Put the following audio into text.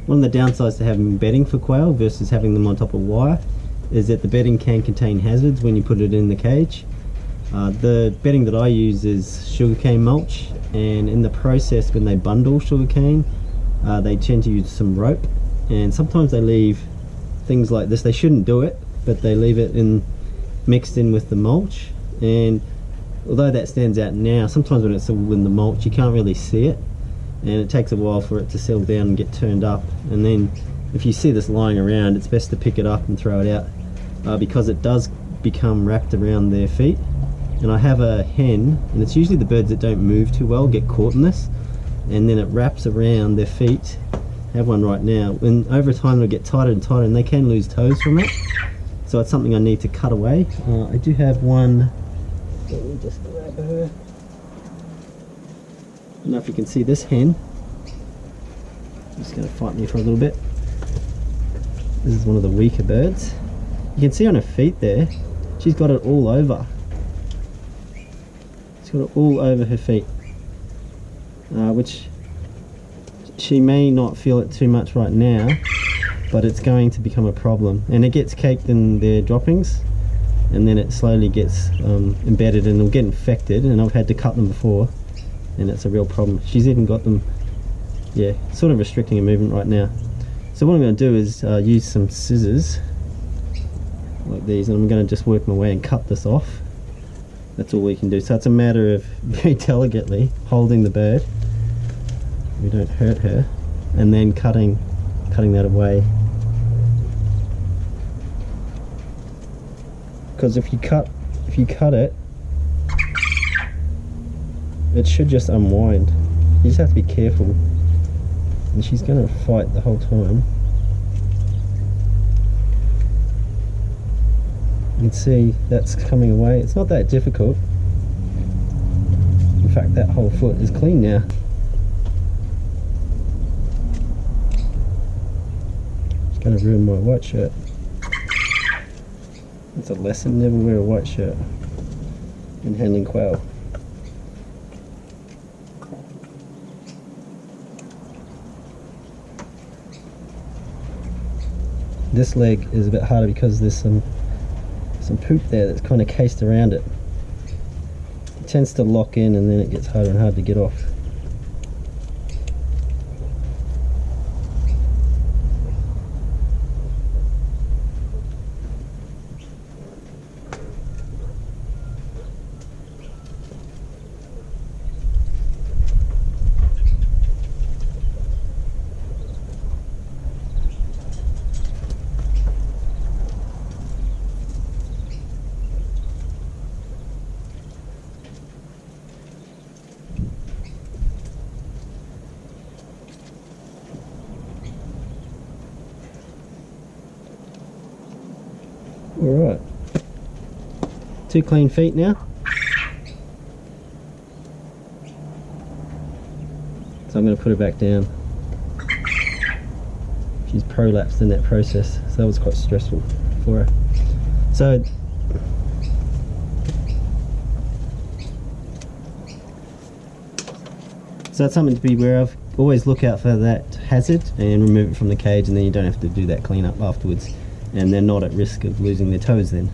One of the downsides to having bedding for quail versus having them on top of wire is that the bedding can contain hazards when you put it in the cage. The bedding that I use is sugarcane mulch, and in the process when they bundle sugarcane, they tend to use some rope, and sometimes they leave things like this. They shouldn't do it, but they leave it mixed in with the mulch, and although that stands out now, sometimes when it's all in the mulch you can't really see it, and it takes a while for it to settle down and get turned up. And then if you see this lying around, it's best to pick it up and throw it out, because it does become wrapped around their feet. And I have a hen, and it's usually the birds that don't move too well get caught in this, and then it wraps around their feet. I have one right now, and over time it'll get tighter and tighter, and they can lose toes from it. So it's something I need to cut away. I do have one. Let me just grab her. I don't know if you can see this hen. Just going to fight me for a little bit. This is one of the weaker birds. You can see on her feet there, she's got it all over. She's got it all over her feet, which she may not feel it too much right now, but it's going to become a problem. And it gets caked in their droppings, and then it slowly gets embedded, and it'll get infected, and I've had to cut them before, and it's a real problem. She's even got them, yeah, sort of restricting her movement right now. So what I'm going to do is use some scissors like these, and I'm going to just work my way and cut this off. That's all we can do. So it's a matter of very delicately holding the bird, we don't hurt her, and then cutting that away. Because if you cut it, it should just unwind. You just have to be careful, and she's going to fight the whole time. You can see that's coming away. It's not that difficult. In fact, that whole foot is clean now. It's going to ruin my white shirt. It's a lesson: never wear a white shirt in handling quail. This leg is a bit harder because there's some poop there that's kind of cased around it. It tends to lock in, and then it gets harder and harder to get off. Alright, 2 clean feet now. So I'm going to put her back down. She's prolapsed in that process, so that was quite stressful for her. So that's something to be aware of. Always look out for that hazard and remove it from the cage, and then you don't have to do that cleanup afterwards, and they're not at risk of losing their toes then.